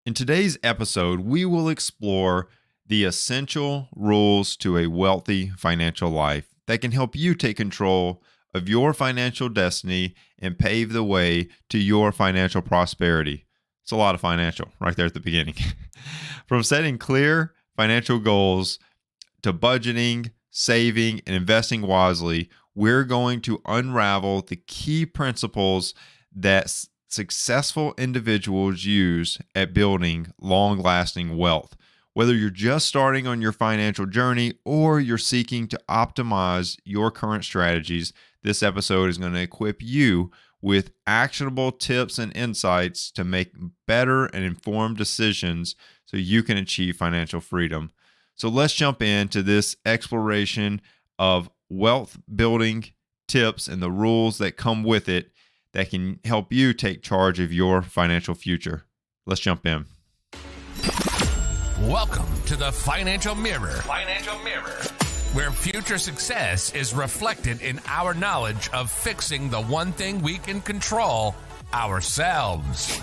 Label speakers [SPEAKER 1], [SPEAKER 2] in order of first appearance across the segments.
[SPEAKER 1] In today's episode, we will explore the essential rules to a wealthy financial life that can help you take control of your financial destiny and pave the way to your financial prosperity. It's a lot of financial right there at the beginning. From setting clear financial goals to budgeting, saving, and investing wisely, we're going to unravel the key principles that successful individuals use at building long-lasting wealth. Whether you're just starting on your financial journey or you're seeking to optimize your current strategies, this episode is going to equip you with actionable tips and insights to make better and informed decisions so you can achieve financial freedom. So let's jump into this exploration of wealth building tips and the rules that come with it that can help you take charge of your financial future. Let's jump in.
[SPEAKER 2] Welcome to the Financial Mirror. Financial Mirror, where future success is reflected in our knowledge of fixing the one thing we can control, ourselves.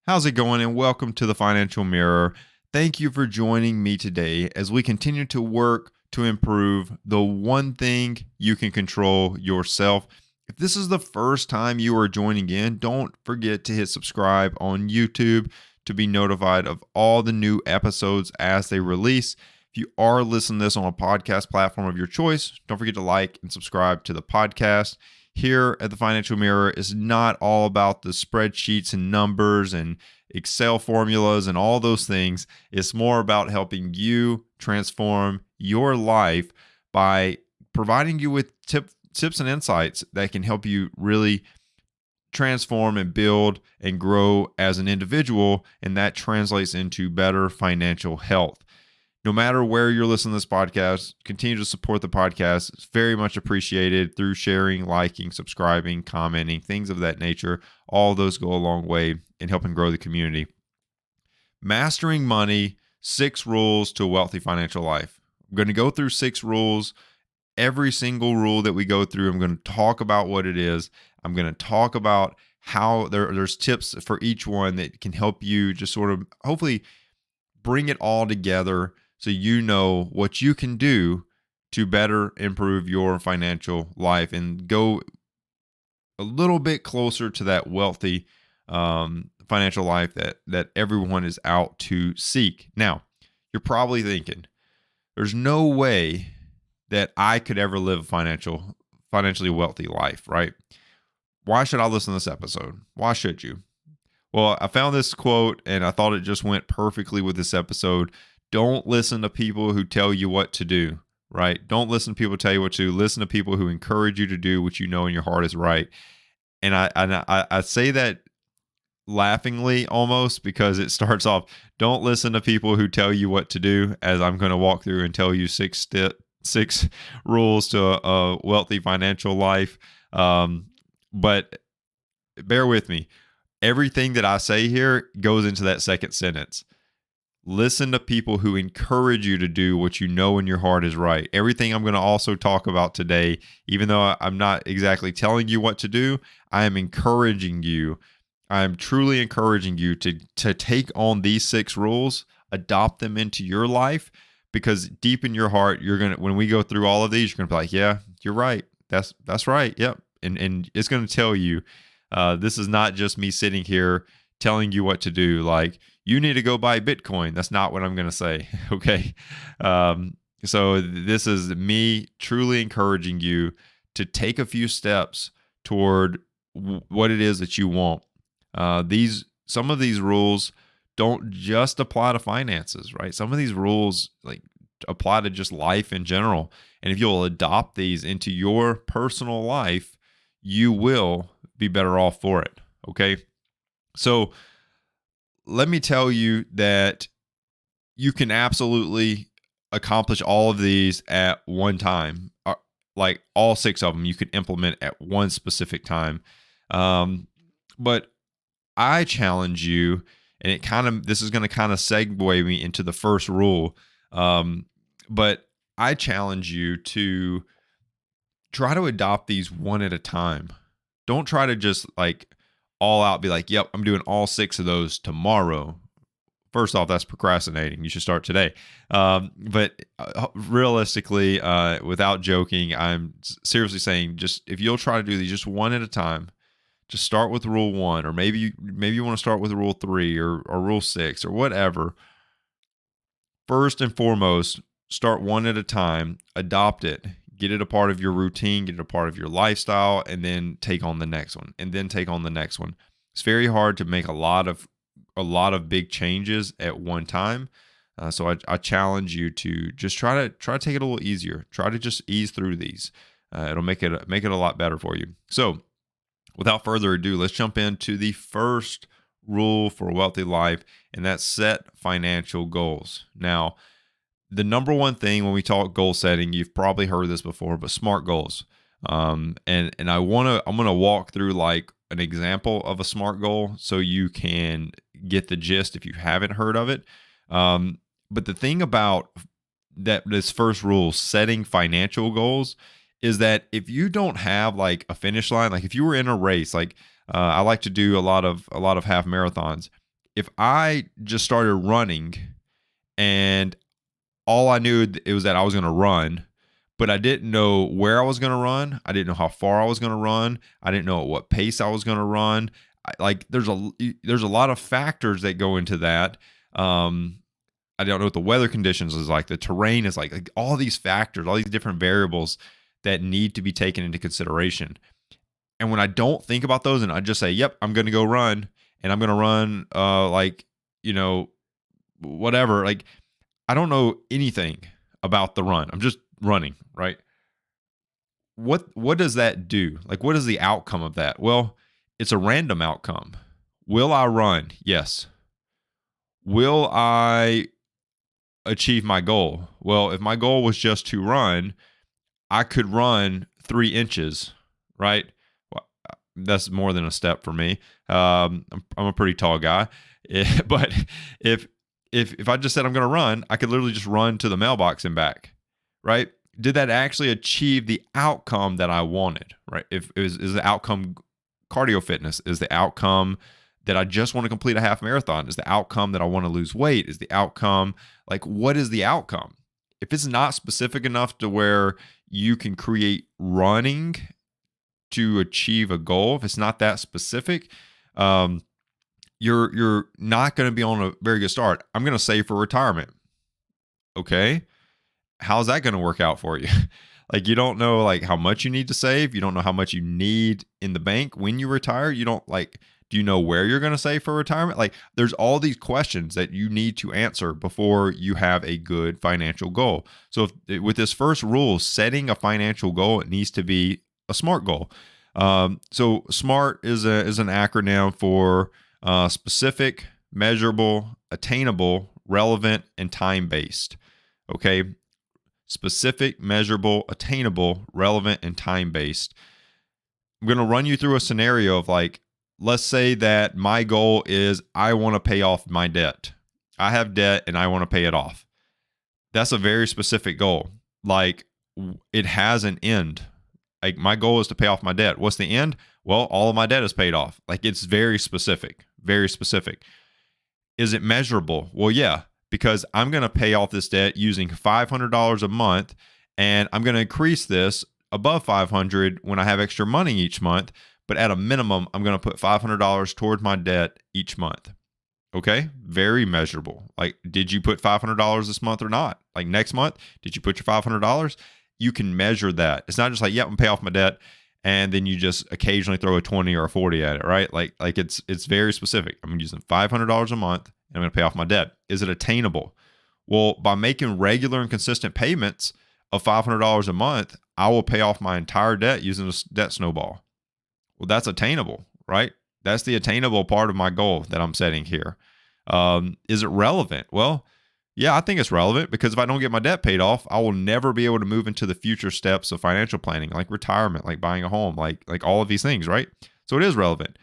[SPEAKER 1] How's it going? And welcome to the Financial Mirror. Thank you for joining me today as we continue to work to improve the one thing you can control, yourself. If this is the first time you are joining in, don't forget to hit subscribe on YouTube to be notified of all the new episodes as they release. If you are listening to this on a podcast platform of your choice, don't forget to like and subscribe to the podcast. Here at the Financial Mirror is not all about the spreadsheets and numbers and Excel formulas and all those things. It's more about helping you transform your life by providing you with tips and insights that can help you really transform and build and grow as an individual, and that translates into better financial health. No matter where you're listening to this podcast, continue to support the podcast. It's very much appreciated through sharing, liking, subscribing, commenting, things of that nature. All of those go a long way in helping grow the community. Mastering money, 6 rules to a wealthy financial life. I'm going to go through 6 rules. Every single rule that we go through, I'm going to talk about what it is. I'm going to talk about how there's tips for each one that can help you just sort of hopefully bring it all together so you know what you can do to better improve your financial life and go a little bit closer to that wealthy financial life that everyone is out to seek. Now, you're probably thinking, there's no way that I could ever live a financially wealthy life, right? Why should I listen to this episode? Why should you? Well, I found this quote and I thought it just went perfectly with this episode. Don't listen to people who tell you what to do, right? Don't listen to people tell you what to do. Listen to people who encourage you to do what you know in your heart is right. And I say that laughingly almost because it starts off, don't listen to people who tell you what to do, as I'm going to walk through and tell you 6 rules to a wealthy financial life. But bear with me. Everything that I say here goes into that second sentence. Listen to people who encourage you to do what you know in your heart is right. Everything I'm going to also talk about today, even though I'm not exactly telling you what to do, I am encouraging you. I'm truly encouraging you to take on these 6 rules, adopt them into your life, because deep in your heart, when we go through all of these, you're going to be like, yeah, you're right. That's right. Yep. And it's going to tell you, this is not just me sitting here telling you what to do. Like, you need to go buy Bitcoin. That's not what I'm going to say. Okay. So this is me truly encouraging you to take a few steps toward what it is that you want. Some of these rules don't just apply to finances, right? Some of these rules apply to just life in general. And if you'll adopt these into your personal life, you will be better off for it. Okay. So let me tell you that you can absolutely accomplish all of these at one time. Like all 6 of them you can implement at one specific time. But I challenge you, and this is going to kind of segue me into the first rule. But I challenge you to try to adopt these one at a time. Don't try to just like all out be like, yep, I'm doing all 6 of those tomorrow. First off, that's procrastinating. You should start today. But realistically, without joking, I'm seriously saying, just if you'll try to do these just one at a time, just start with rule 1, or maybe you want to start with rule 3 or rule 6 or whatever. First and foremost, start one at a time, adopt it, get it a part of your routine, get it a part of your lifestyle, and then take on the next one, and then take on the next one. It's very hard to make a lot of big changes at one time. So I challenge you to just try to take it a little easier. Try to just ease through these. It'll make it a lot better for you. So without further ado, let's jump into the first rule for a wealthy life, and that's set financial goals. Now, the number one thing when we talk goal setting, you've probably heard this before, but SMART goals. And I'm gonna walk through like an example of a SMART goal so you can get the gist if you haven't heard of it. But the thing about this first rule, setting financial goals, is that if you don't have like a finish line, like if you were in a race, like I like to do a lot of half marathons. If I just started running and all I knew it was that I was going to run, but I didn't know where I was going to run. I didn't know how far I was going to run. I didn't know at what pace I was going to run. There's a lot of factors that go into that. I don't know what the weather conditions is like. The terrain is like all these factors, all these different variables that need to be taken into consideration. And when I don't think about those and I just say, yep, I'm going to go run, and I'm going to run whatever, like I don't know anything about the run. I'm just running, right? What does that do? Like what is the outcome of that? Well, it's a random outcome. Will I run? Yes. Will I achieve my goal? Well, if my goal was just to run, I could run 3 inches, right? Well, that's more than a step for me. I'm a pretty tall guy, but if I just said I'm going to run, I could literally just run to the mailbox and back, right? Did that actually achieve the outcome that I wanted, right? If is the outcome cardio fitness? Is the outcome that I just want to complete a half marathon? Is the outcome that I want to lose weight? Is the outcome, like, what is the outcome? If it's not specific enough to where you can create running to achieve a goal, if it's not that specific, you're not going to be on a very good start. I'm going to save for retirement. Okay. How's that going to work out for you? Like, you don't know like how much you need to save. You don't know how much you need in the bank when you retire. You don't like, do you know where you're going to save for retirement? Like, there's all these questions that you need to answer before you have a good financial goal. So with this first rule, setting a financial goal, it needs to be a SMART goal. So SMART is an acronym for specific, measurable, attainable, relevant, and time-based. Okay. Specific, measurable, attainable, relevant, and time-based. I'm going to run you through a scenario of like, let's say that my goal is I want to pay off my debt. I have debt and I want to pay it off. That's a very specific goal. Like, it has an end. Like, my goal is to pay off my debt. What's the end? Well, all of my debt is paid off. Like, it's very specific, very specific. Is it measurable? Well, yeah, because I'm going to pay off this debt using $500 a month, and I'm going to increase this above $500 when I have extra money each month. But at a minimum, I'm going to put $500 toward my debt each month. Okay? Very measurable. Like, did you put $500 this month or not? Like, next month, did you put your $500? You can measure that. It's not just like, yeah, I'm going to pay off my debt, and then you just occasionally throw a 20 or a 40 at it, right? Like it's very specific. I'm using $500 a month, and I'm going to pay off my debt. Is it attainable? Well, by making regular and consistent payments of $500 a month, I will pay off my entire debt using a debt snowball. Well, that's attainable, right? That's the attainable part of my goal that I'm setting here. Is it relevant? Well, yeah, I think it's relevant, because if I don't get my debt paid off, I will never be able to move into the future steps of financial planning, like retirement, like buying a home, like all of these things, right? So it is relevant.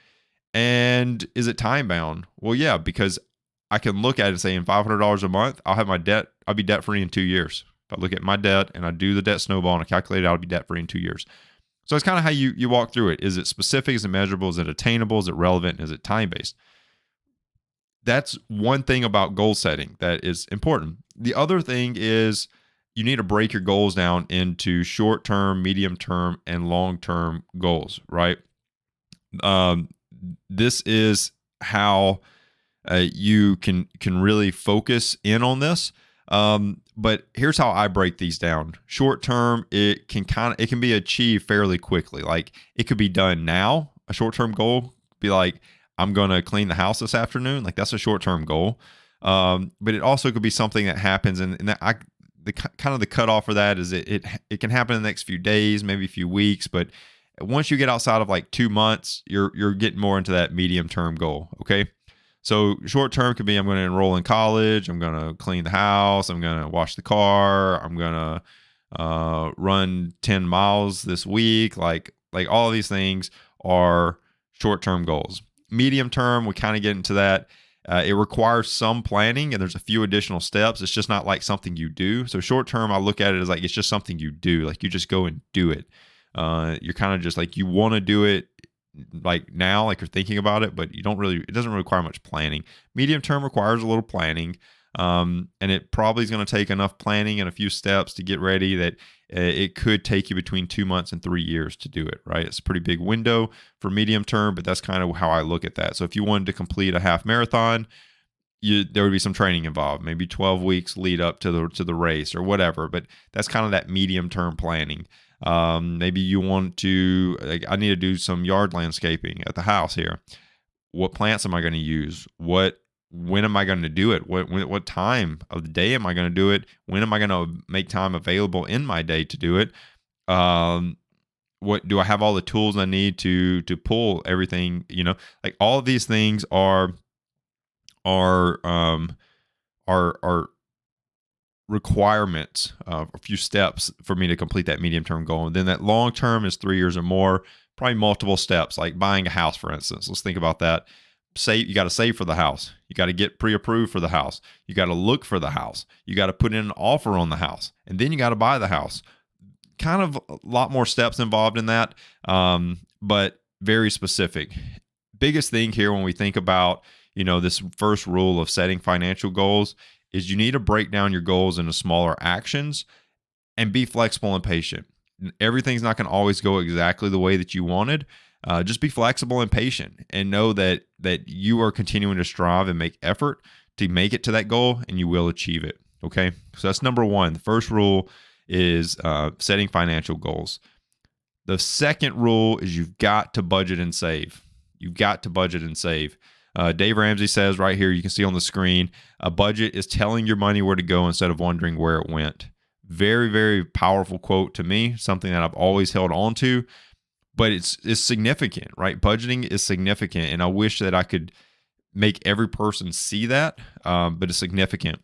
[SPEAKER 1] And is it time bound? Well, yeah, because I can look at it and say, in $500 a month, I'll be debt free in 2 years. If I look at my debt and I do the debt snowball and I calculate it, I'll be debt free in 2 years. So it's kind of how you walk through it. Is it specific? Is it measurable? Is it attainable? Is it relevant? Is it time based? That's one thing about goal setting that is important. The other thing is you need to break your goals down into short term, medium term, and long term goals, right? Um, this is how you can really focus in on this. But here's how I break these down. Short term, it can be achieved fairly quickly. Like it could be done now. A short term goal could be like, I'm gonna clean the house this afternoon. Like that's a short term goal. But it also could be something that happens, and the cutoff for that is it can happen in the next few days, maybe a few weeks, but once you get outside of like 2 months, you're getting more into that medium term goal. Okay. So short term could be I'm going to enroll in college, I'm going to clean the house, I'm going to wash the car, I'm going to run 10 miles this week. Like all of these things are short term goals. Medium term, we kind of get into that. It requires some planning and there's a few additional steps. It's just not like something you do. So short term, I look at it as like it's just something you do. Like you just go and do it. You're kind of just like you want to do it like now, like you're thinking about it, but it doesn't really require much planning. Medium term requires a little planning. And it probably is going to take enough planning and a few steps to get ready that it could take you between 2 months and 3 years to do it, right? It's a pretty big window for medium term, but that's kind of how I look at that. So if you wanted to complete a half marathon, there would be some training involved, maybe 12 weeks lead up to the race or whatever, but that's kind of that medium term planning. Maybe you want to, like, I need to do some yard landscaping at the house here. What plants am I going to use? When am I going to do it? What time of the day am I going to do it? When am I going to make time available in my day to do it? What do I have all the tools I need to pull everything? Like all of these things are requirements, a few steps for me to complete that medium term goal. And then that long term is 3 years or more, probably multiple steps, like buying a house, for instance. Let's think about that. You got to save for the house. You got to get pre-approved for the house. You got to look for the house. You got to put in an offer on the house, and then you got to buy the house. Kind of a lot more steps involved in that, but very specific. Biggest thing here when we think about, this first rule of setting financial goals is you need to break down your goals into smaller actions and be flexible and patient. Everything's not going to always go exactly the way that you wanted. Just be flexible and patient and know that you are continuing to strive and make effort to make it to that goal, and you will achieve it. Okay. So that's number one. The first rule is setting financial goals. The second rule is you've got to budget and save. You've got to budget and save. Dave Ramsey says right here, you can see on the screen, a budget is telling your money where to go instead of wondering where it went. Very, very powerful quote to me, something that I've always held on to, but it's significant, right? Budgeting is significant, and I wish that I could make every person see that, but it's significant.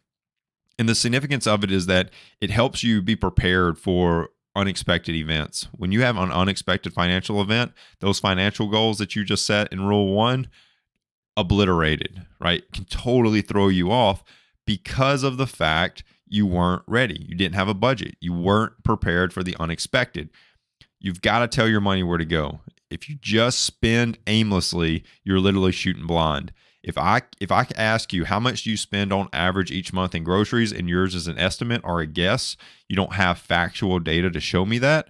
[SPEAKER 1] And the significance of it is that it helps you be prepared for unexpected events. When you have an unexpected financial event, those financial goals that you just set in rule one, obliterated, right? Can totally throw you off because of the fact you weren't ready. You didn't have a budget. You weren't prepared for the unexpected. You've got to tell your money where to go. If you just spend aimlessly, you're literally shooting blind. If I ask you how much do you spend on average each month in groceries and yours is an estimate or a guess, you don't have factual data to show me that,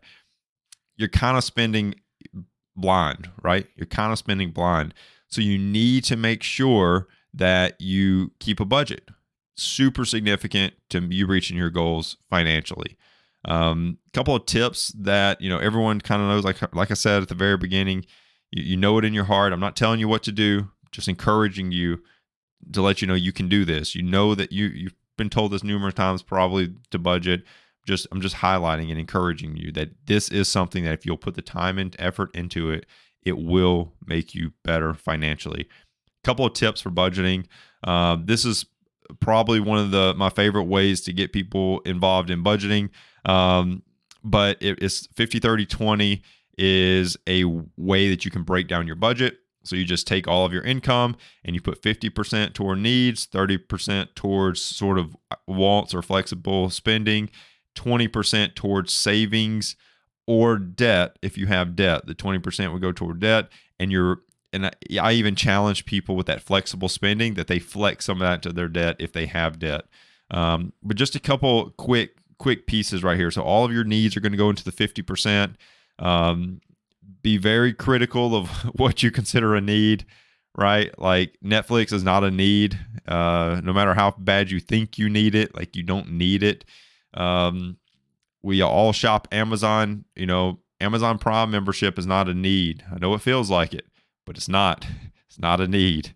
[SPEAKER 1] you're kind of spending blind, right? You're kind of spending blind. So you need to make sure that you keep a budget. Super significant to you reaching your goals financially. Couple of tips that everyone kind of knows. Like I said at the very beginning, you know it in your heart. I'm not telling you what to do, just encouraging you to let you know you can do this. You know that you've been told this numerous times probably to budget. I'm just highlighting and encouraging you that this is something that if you'll put the time and effort into it, it will make you better financially. A couple of tips for budgeting. This is probably one of my favorite ways to get people involved in budgeting. But it's 50-30-20 is a way that you can break down your budget. So you just take all of your income and you put 50% toward needs, 30% towards sort of wants or flexible spending, 20% towards savings or debt. If you have debt, the 20% would go toward debt. I even challenge people with that flexible spending, that they flex some of that to their debt if they have debt. But just a couple quick pieces right here. So all of your needs are going to go into the 50%. Be very critical of what you consider a need, right? Like Netflix is not a need. No matter how bad you think you need it, like you don't need it. We all shop Amazon. Amazon Prime membership is not a need. I know it feels like it, but it's not. It's not a need.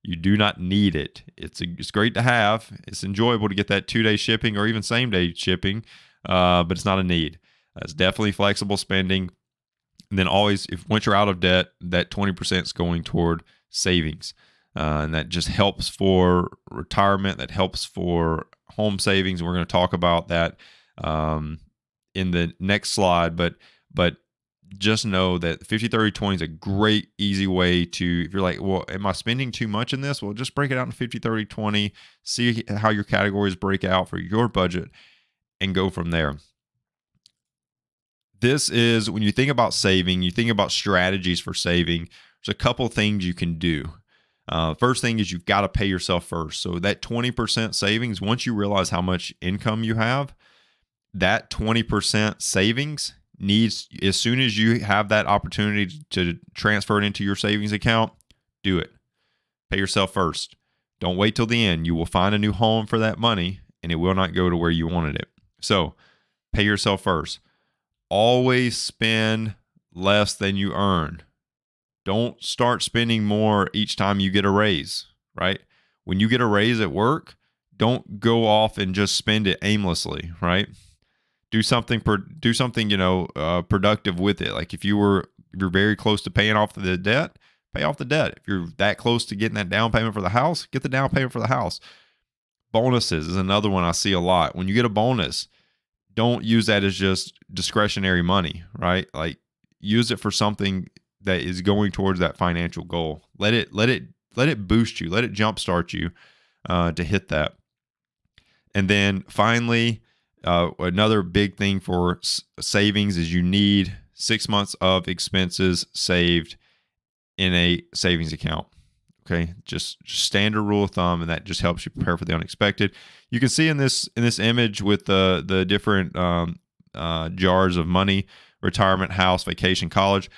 [SPEAKER 1] You do not need it. It's great to have. It's enjoyable to get that 2-day shipping or even same-day shipping, but it's not a need. It's definitely flexible spending. And then always, once you're out of debt, that 20% is going toward savings. And that just helps for retirement. That helps for home savings. And we're going to talk about that in the next slide. But just know that 50-30-20 is a great, easy way to, if you're like, well, am I spending too much in this? Well, just break it out in 50-30-20, see how your categories break out for your budget, and go from there. This is, when you think about saving, you think about strategies for saving. There's a couple things you can do. First thing is you've got to pay yourself first. So that 20% savings, once you realize how much income you have, that 20% savings needs, as soon as you have that opportunity to transfer it into your savings account, do it. Pay yourself first. Don't wait till the end. You will find a new home for that money, and it will not go to where you wanted it. So pay yourself first. Always spend less than you earn. Don't start spending more each time you get a raise, right? When you get a raise at work, don't go off and just spend it aimlessly, right? Do something productive with it. Like if you're very close to paying off the debt, pay off the debt. If you're that close to getting that down payment for the house, get the down payment for the house. Bonuses is another one I see a lot. When you get a bonus, don't use that as just discretionary money, right? Like use it for something that is going towards that financial goal. Let it boost you. Let it jumpstart you to hit that. And then finally, another big thing for savings is you need 6 months of expenses saved in a savings account. Okay, just standard rule of thumb, and that just helps you prepare for the unexpected. You can see in this image with the different jars of money: retirement, house, vacation, college.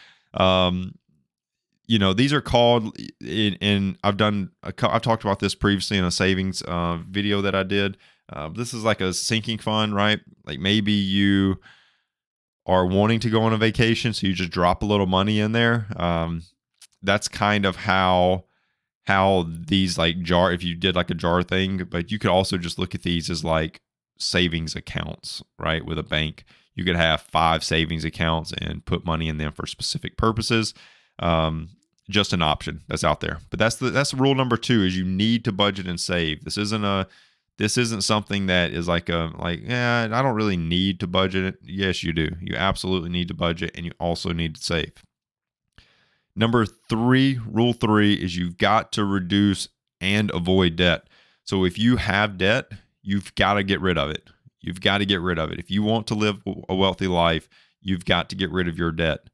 [SPEAKER 1] These are called I've talked about this previously in a savings video that I did. This is like a sinking fund, right? Like maybe you are wanting to go on a vacation, so you just drop a little money in there. That's kind of how these like jar, if you did like a jar thing, but you could also just look at these as like savings accounts, right? With a bank, you could have 5 savings accounts and put money in them for specific purposes. Just an option that's out there. But that's rule number 2 is you need to budget and save. This isn't something that is I don't really need to budget it. Yes, you do. You absolutely need to budget, and you also need to save. Number 3, rule 3 is you've got to reduce and avoid debt. So if you have debt, you've got to get rid of it. You've got to get rid of it. If you want to live a wealthy life, you've got to get rid of your debt.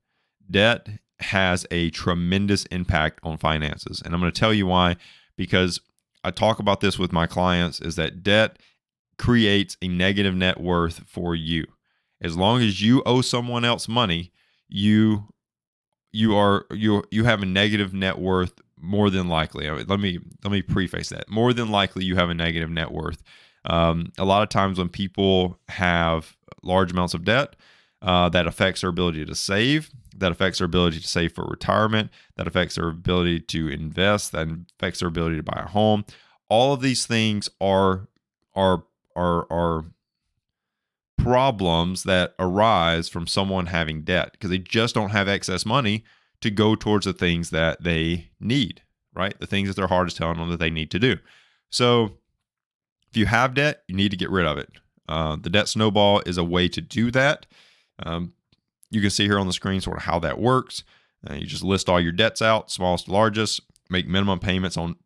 [SPEAKER 1] Debt has a tremendous impact on finances. And I'm going to tell you why, because I talk about this with my clients, is that debt creates a negative net worth for you. As long as you owe someone else money, you have a negative net worth more than likely. Let me preface that. More than likely, you have a negative net worth. A lot of times when people have large amounts of debt, that affects their ability to save. That affects their ability to save for retirement. That affects their ability to invest. That affects their ability to buy a home. All of these things are problems that arise from someone having debt because they just don't have excess money to go towards the things that they need, right? The things that their heart is telling them that they need to do. So if you have debt, you need to get rid of it. The debt snowball is a way to do that. You can see here on the screen sort of how that works. You just list all your debts out, smallest to largest, make minimum payments on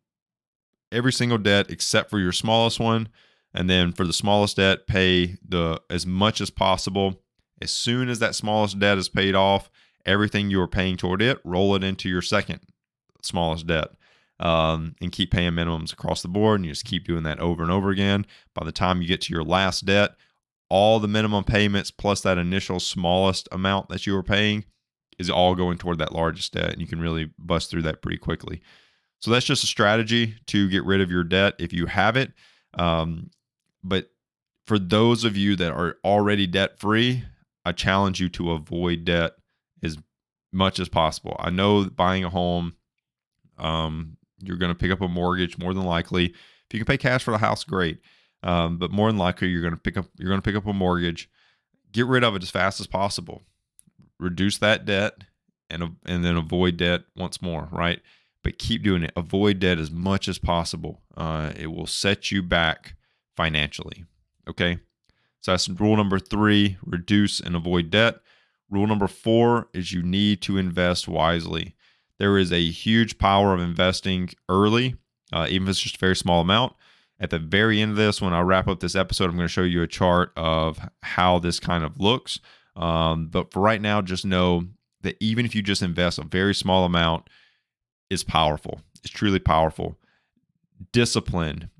[SPEAKER 1] every single debt except for your smallest one. And then for the smallest debt, pay as much as possible. As soon as that smallest debt is paid off, everything you are paying toward it, roll it into your second smallest debt, and keep paying minimums across the board. And you just keep doing that over and over again. By the time you get to your last debt, all the minimum payments plus that initial smallest amount that you were paying is all going toward that largest debt. And you can really bust through that pretty quickly. So that's just a strategy to get rid of your debt if you have it. But for those of you that are already debt free, I challenge you to avoid debt as much as possible. I know that buying a home, you're going to pick up a mortgage more than likely. If you can pay cash for the house, great. But more than likely, you're going to pick up a mortgage. Get rid of it as fast as possible. Reduce that debt, and then avoid debt once more, right? But keep doing it. Avoid debt as much as possible. It will set you back financially. Okay. So that's rule number 3, reduce and avoid debt. Rule number 4 is you need to invest wisely. There is a huge power of investing early, even if it's just a very small amount. At the very end of this, when I wrap up this episode, I'm going to show you a chart of how this kind of looks. But for right now, just know that even if you just invest a very small amount, it's powerful. It's truly powerful. Discipline.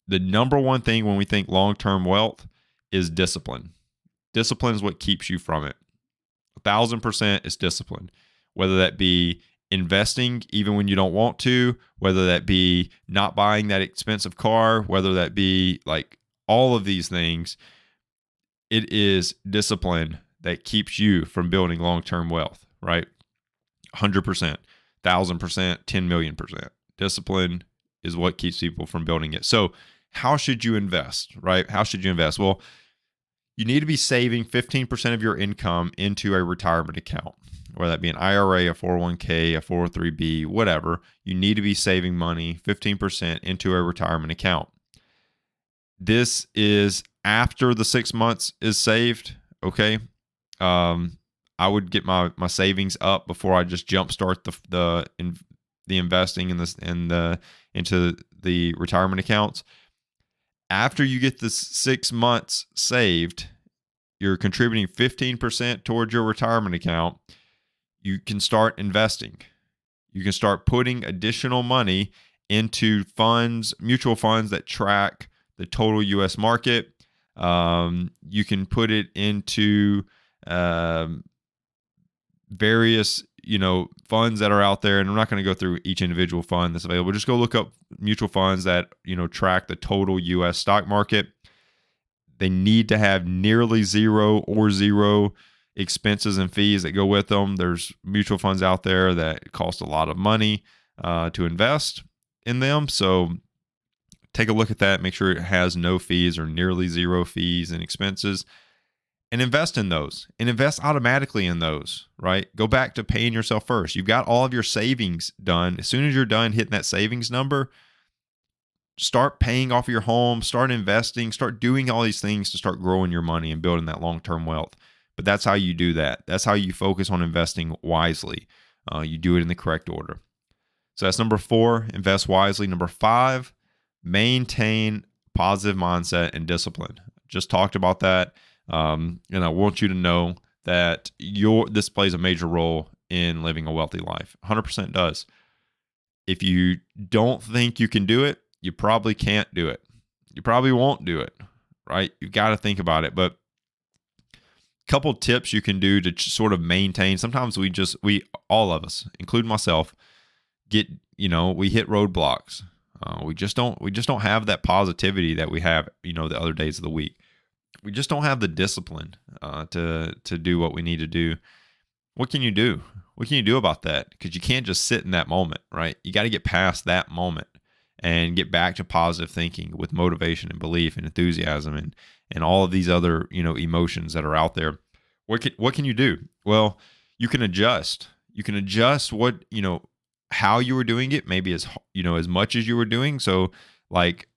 [SPEAKER 1] The number one thing when we think long-term wealth is discipline. Discipline is what keeps you from it. 1,000% is discipline. Whether that be investing even when you don't want to, whether that be not buying that expensive car, whether that be like all of these things, it is discipline that keeps you from building long-term wealth, right? 100%, 1,000%, 10 million%. Discipline is what keeps people from building it. So how should you invest, right? How should you invest? Well, you need to be saving 15% of your income into a retirement account, whether that be an IRA, a 401k, a 403b, whatever. You need to be saving money, 15% into a retirement account. This is after the 6 months is saved, okay? I would get my savings up before I just jumpstart the investing into the retirement accounts. After you get the 6 months saved, you're contributing 15% towards your retirement account. You can start investing. You can start putting additional money into funds, mutual funds that track the total U.S. market. You can put it into various funds that are out there, and I'm not going to go through each individual fund that's available. Just go look up mutual funds that track the total U.S. stock market. They need to have nearly zero expenses and fees that go with them. There's mutual funds out there that cost a lot of money to invest in them. So take a look at that. Make sure it has no fees or nearly zero fees and expenses, and invest in those, and invest automatically in those, right? Go back to paying yourself first. You've got all of your savings done. As soon as you're done hitting that savings number, start paying off your home, start investing, start doing all these things to start growing your money and building that long-term wealth. But that's how you do that. That's how you focus on investing wisely. You do it in the correct order. So that's number 4, invest wisely. Number 5, maintain positive mindset and discipline. Just talked about that. And I want you to know that this plays a major role in living a wealthy life. 100% does. If you don't think you can do it, you probably can't do it. You probably won't do it, right? You've got to think about it. But a couple tips you can do to sort of maintain. Sometimes we all of us, including myself, we hit roadblocks. We just don't have that positivity that we have, the other days of the week. We just don't have the discipline to do what we need to do. What can you do? What can you do about that? Because you can't just sit in that moment, right? You got to get past that moment and get back to positive thinking with motivation and belief and enthusiasm and all of these other emotions that are out there. What can you do? Well, you can adjust. You can adjust how you were doing it, maybe as much as you were doing. So like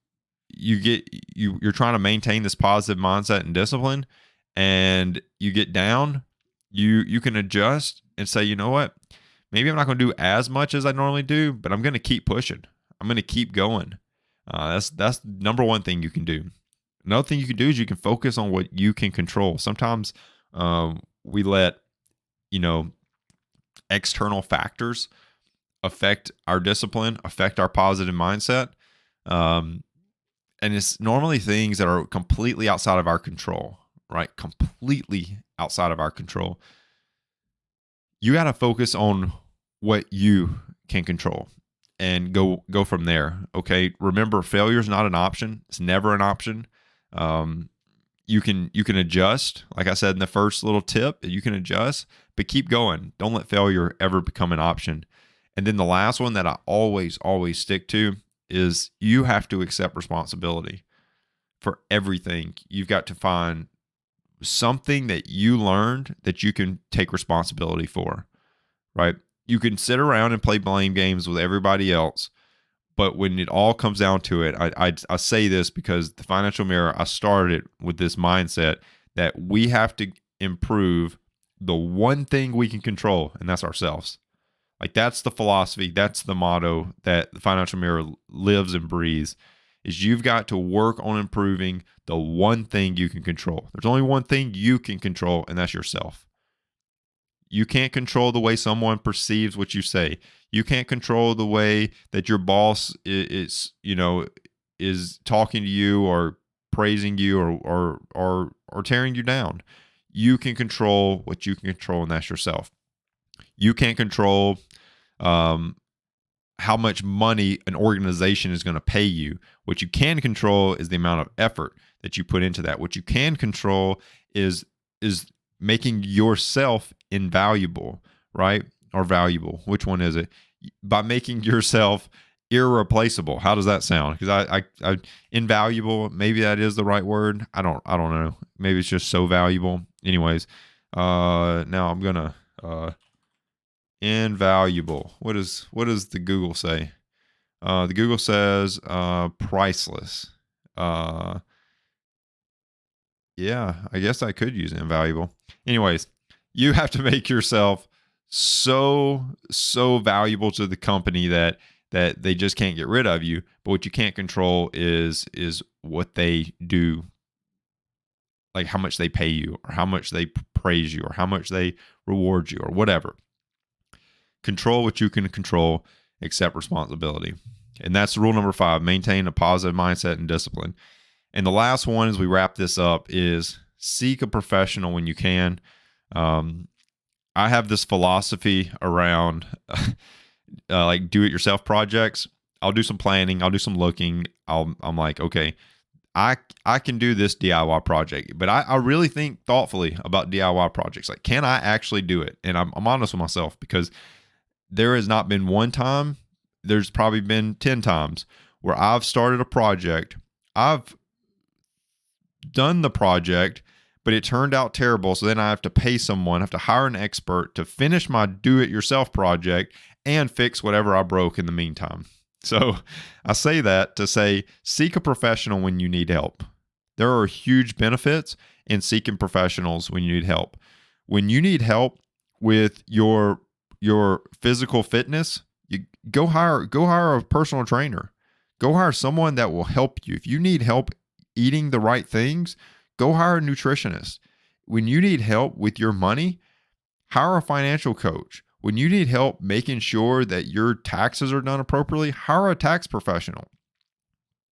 [SPEAKER 1] you're trying to maintain this positive mindset and discipline, and you get down, you can adjust and say, you know what, maybe I'm not going to do as much as I normally do, but I'm going to keep pushing. I'm going to keep going. That's number one thing you can do. Another thing you can do is you can focus on what you can control. Sometimes we let, you know, external factors affect our discipline, affect our positive mindset. Um, and it's normally things that are completely outside of our control, right? Completely outside of our control. You got to focus on what you can control and go from there. Okay. Remember, failure is not an option. It's never an option. Um, you can adjust. Like I said in the first little tip, you can adjust, but keep going. Don't let failure ever become an option. And then the last one that I always stick to is you have to accept responsibility for everything. You've got to find something that you learned that you can take responsibility for, right? You can sit around and play blame games with everybody else, but when it all comes down to it, I say this because the Financial Mirror, I started with this mindset that we have to improve the one thing we can control, and that's ourselves. Like that's the philosophy, that's the motto that the Financial Mirror lives and breathes. Is you've got to work on improving the one thing you can control. There's only one thing you can control, and that's yourself. You can't control the way someone perceives what you say. You can't control the way that your boss is talking to you or praising you or tearing you down. You can control what you can control, and that's yourself. You can't control um, how much money an organization is going to pay you. What you can control is the amount of effort that you put into that. What you can control is making yourself invaluable, right? Or valuable. Which one is it? By making yourself irreplaceable. How does that sound? Because I invaluable, maybe that is the right word. I don't know. Maybe it's just so valuable. Anyways, now I'm gonna invaluable. What does the Google say? The Google says priceless. Uh, yeah, I guess I could use invaluable. Anyways, you have to make yourself so valuable to the company that they just can't get rid of you. But what you can't control is what they do, like how much they pay you, or how much they praise you, or how much they reward you, or whatever. Control what you can control, accept responsibility. And that's rule number 5, maintain a positive mindset and discipline. And the last one, as we wrap this up, is seek a professional when you can. I have this philosophy around like do-it-yourself projects. I'll do some planning. I'll do some looking. I'm like, okay, I can do this DIY project, but I really think thoughtfully about DIY projects. Like, can I actually do it? And I'm honest with myself, because there has not been one time, there's probably been 10 times where I've started a project. I've done the project, but it turned out terrible. So then I have to pay someone, I have to hire an expert to finish my do-it-yourself project and fix whatever I broke in the meantime. So I say that to say, seek a professional when you need help. There are huge benefits in seeking professionals when you need help. When you need help with your physical fitness, you go hire a personal trainer. Go hire someone that will help you. If you need help eating the right things, go hire a nutritionist. When you need help with your money, hire a financial coach. When you need help making sure that your taxes are done appropriately, hire a tax professional.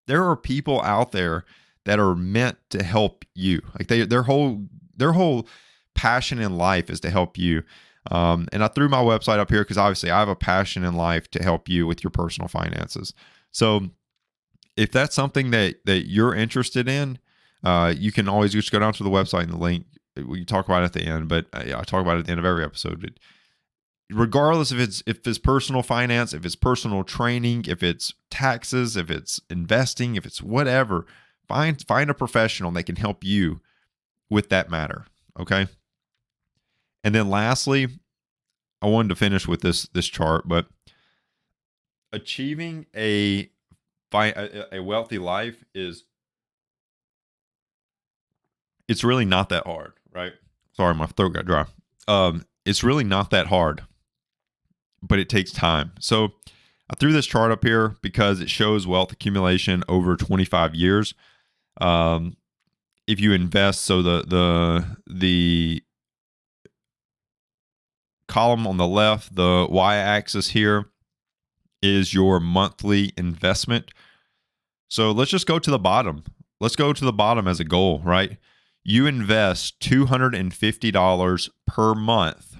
[SPEAKER 1] There are people out there that are meant to help you. Like their whole passion in life is to help you. And I threw my website up here because obviously I have a passion in life to help you with your personal finances. So if that's something that you're interested in, you can always just go down to the website and the link. We talk about it at the end, but I talk about it at the end of every episode. But regardless if it's personal finance, if it's personal training, if it's taxes, if it's investing, if it's whatever, find a professional that can help you with that matter. Okay. And then lastly, I wanted to finish with this chart, but achieving a wealthy life it's really not that hard, right? Sorry, my throat got dry. It's really not that hard, but it takes time. So I threw this chart up here because it shows wealth accumulation over 25 years. If you invest, so the column on the left, the y-axis here, is your monthly investment. So let's just go to the bottom. Let's go to the bottom as a goal, right? You invest $250 per month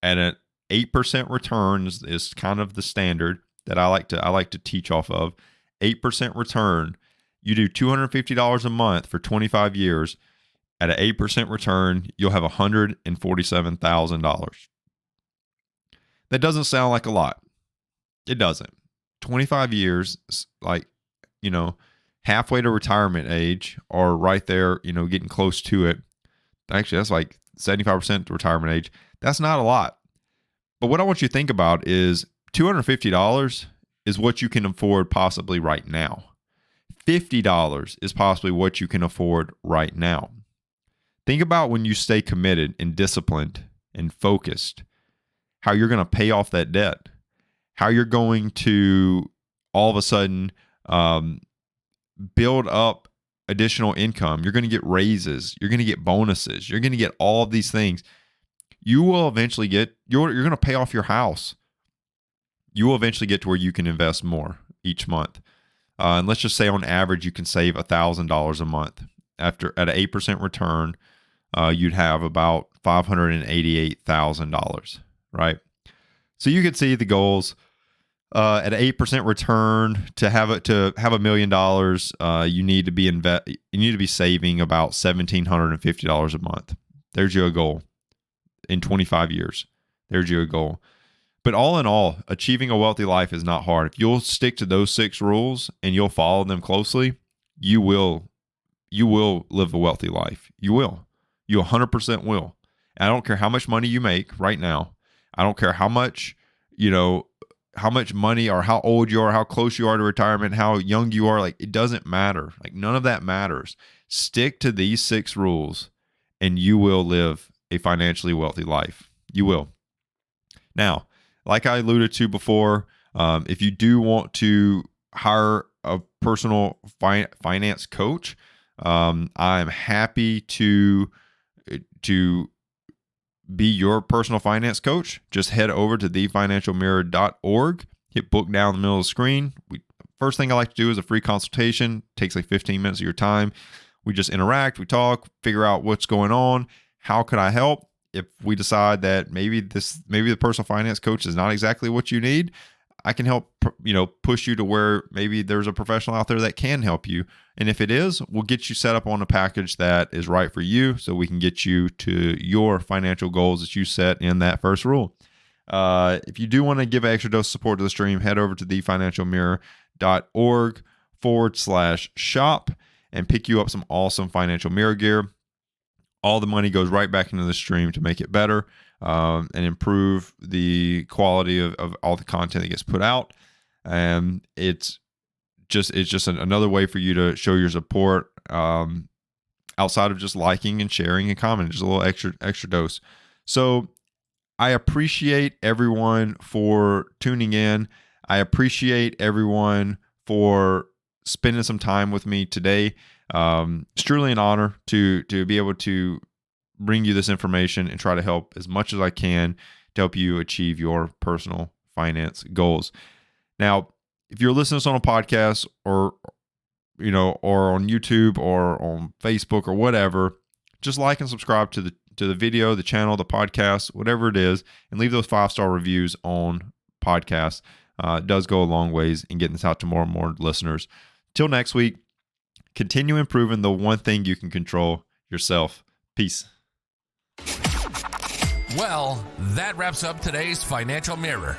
[SPEAKER 1] at an 8% returns is kind of the standard that I like to teach off of. 8% return. You do $250 a month for 25 years at an 8% return, you'll have $147,000. That doesn't sound like a lot. It doesn't. 25 years, like, halfway to retirement age, or right there, getting close to it. Actually, that's like 75% retirement age. That's not a lot. But what I want you to think about is $250 is what you can afford possibly right now. $50 is possibly what you can afford right now. Think about when you stay committed and disciplined and focused, how you're going to pay off that debt, how you're going to all of a sudden build up additional income. You're going to get raises. You're going to get bonuses. You're going to get all of these things. You will eventually you're going to pay off your house. You will eventually get to where you can invest more each month. And let's just say on average, you can save $1,000 a month. At an 8% return, you'd have about $588,000, right? So you can see the goals. At an 8% return, to have $1 million, you need to be saving about $1,750 a month. There's your goal. In 25 years, there's your goal. But all in all, achieving a wealthy life is not hard. If you'll stick to those 6 rules and you'll follow them closely, you will live a wealthy life. You will. You 100% will. And I don't care how much money you make right now. I don't care how much money or how old you are, how close you are to retirement, how young you are. Like, it doesn't matter. Like, none of that matters. Stick to these 6 rules and you will live a financially wealthy life. You will. Now, like I alluded to before, if you do want to hire a personal finance coach, I'm happy to be your personal finance coach. Just head over to thefinancialmirror.org, hit book down in the middle of the screen. First thing I like to do is a free consultation. It takes like 15 minutes of your time. We just interact, we talk, figure out what's going on. How could I help? If we decide that maybe the personal finance coach is not exactly what you need, I can help, push you to where maybe there's a professional out there that can help you. And if it is, we'll get you set up on a package that is right for you, so we can get you to your financial goals that you set in that first rule. If you do want to give an extra dose of support to the stream, head over to thefinancialmirror.org/shop and pick you up some awesome financial mirror gear. All the money goes right back into the stream to make it better and improve the quality of all the content that gets put out. And it's just another way for you to show your support outside of just liking and sharing and commenting. Just a little extra dose. So I appreciate everyone for tuning in. I appreciate everyone for spending some time with me today. It's truly an honor to be able to bring you this information and try to help as much as I can to help you achieve your personal finance goals. Now, if you're listening to this on a podcast or on YouTube or on Facebook or whatever, just like and subscribe to the video, the channel, the podcast, whatever it is, and leave those 5-star reviews on podcasts. It does go a long ways in getting this out to more and more listeners. Till next week, continue improving the one thing you can control, yourself. Peace.
[SPEAKER 2] Well, that wraps up today's Financial Mirror.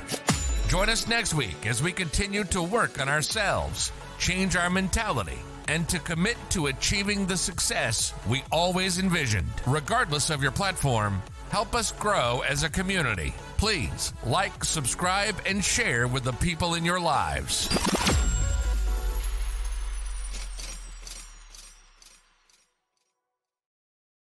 [SPEAKER 2] Join us next week as we continue to work on ourselves, change our mentality, and to commit to achieving the success we always envisioned. Regardless of your platform, help us grow as a community. Please like, subscribe, and share with the people in your lives.